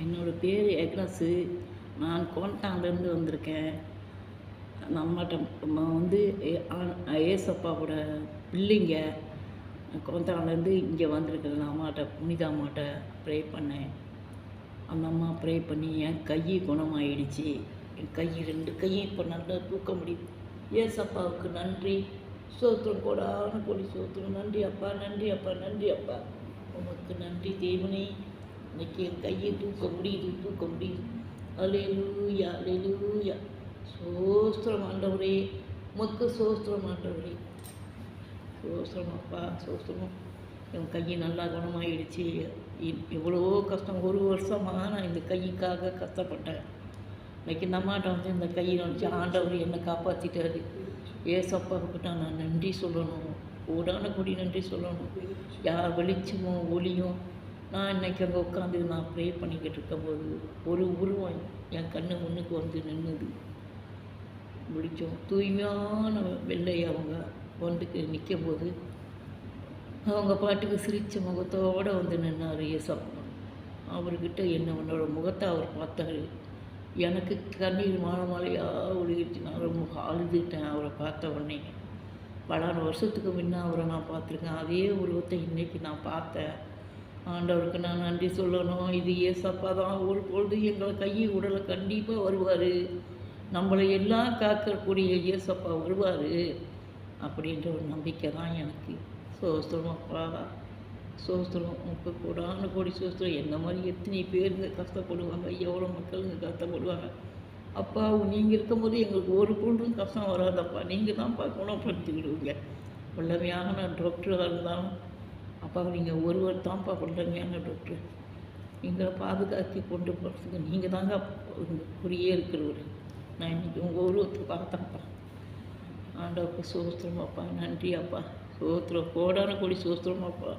என்னோடய பேர் ஏக்னஸு. நான் கோனட்டான்லேருந்து வந்திருக்கேன். நம்மட்ட வந்து ஏசப்பாவோட பிள்ளைங்க. கோனட்டான்லேருந்து இங்கே வந்திருக்கிறேன். நான் அம்மாட்ட புனித அம்மாட்ட ப்ரே பண்ணேன். அந்த அம்மா ப்ரே பண்ணி என் கை குணமாயிடுச்சு. என் கை 2 கையும் இப்போ நல்லா தூக்க முடியுது. ஏசப்பாவுக்கு நன்றி. ஸ்தோத்திரம், கோடான கோடி ஸ்தோத்திரம். நன்றி அப்பா, நன்றி அப்பா, நன்றி அப்பா. உமக்கு நன்றி தேவனே. இன்னைக்கு என் கையை தூக்க முடியுது. அல்லேலூயா, அல்லேலூயா. ஸ்தோத்திரம் ஆண்டவரே. உமக்கு ஸ்தோத்திரம் ஆண்டவரே. ஸ்தோத்திரம் அப்பா, ஸ்தோத்திரம். என் கை நல்லா குணமாயிடுச்சு. எவ்வளோ கஷ்டம், 1 வருஷமாக நான் இந்த கைக்காக கஷ்டப்பட்டேன். இன்னைக்கு இந்த அம்மாட்ட வந்து இந்த கையை நினச்சி ஆண்டவர் என்னை காப்பாற்றிட்டாரு. ஏசப்பாவுக்கிட்ட நான் நன்றி சொல்லணும், கோடான கோடி நன்றி சொல்லணும். யார் வெளிச்சமோ ஒளியும். நான் இன்றைக்கி அங்கே உட்காந்து நான் ப்ரே பண்ணிக்கிட்டு இருக்கும்போது ஒரு உருவம் என் கண்ணு முன்னுக்கு வந்து நின்றுது. வெளிச்சம் தூய்மையான வெள்ளை அவங்க வந்துட்டு நிற்கும்போது அவங்க பாட்டுக்கு சிரித்த முகத்தோடு வந்து நின்னார் ஏசப்பா. அவர்கிட்ட என்னோட முகத்தை அவர் பார்த்தாரு. எனக்கு கண்ணீர் மாலையாக ஒழுகிடுச்சு. நான் ரொம்ப அழுதுட்டேன் அவரை பார்த்த உடனே. பல வருஷத்துக்கு முன்னே அவரை நான் பார்த்துருக்கேன். அதே உருவத்தை இன்றைக்கி நான் பார்த்தேன். ஆண்டவருக்கு நான் நன்றி சொல்லணும். இது ஏசப்பா தான் ஒரு பொழுது எங்களை கையை உடலை கண்டிப்பாக வருவார். நம்மளை எல்லாம் காக்கக்கூடிய ஏசப்பா வருவார் அப்படின்ற ஒரு நம்பிக்கை தான் எனக்கு. சோஸ்திரம் அப்பா, சோஸ்திரம். உனக்கு கோடான கோடி சோஸ்திரம். என்ன மாதிரி எத்தனை பேருங்க கஷ்டப்படுவாங்க, எவ்வளோ மக்களுங்க கஷ்டப்படுவாங்க. அப்பா நீங்கள் இருக்கும்போது எங்களுக்கு ஒரு பொழுதும் கஷ்டம் வராதப்பா. நீங்கள் தான்ப்பா குணப்படுத்திக்கிடுவீங்க. வல்லமையான டாக்டராக இருந்தாலும் அப்பா நீங்கள் ஒருவர் தான்ப்பா வல்லமையான டாக்டர். எங்களை பாதுகாத்து கொண்டு போகிறதுக்கு நீங்கள் தாங்க குறியே இருக்கிறவர். நான் இன்றைக்கி உங்கள் உருவத்தை பார்த்தேன்ப்பா. ஆண்டவருக்கு சோஸ்திரம் அப்பா, நன்றி அப்பா. சோஸ்திரம், கோடான கோடி சோஸ்திரம் அப்பா.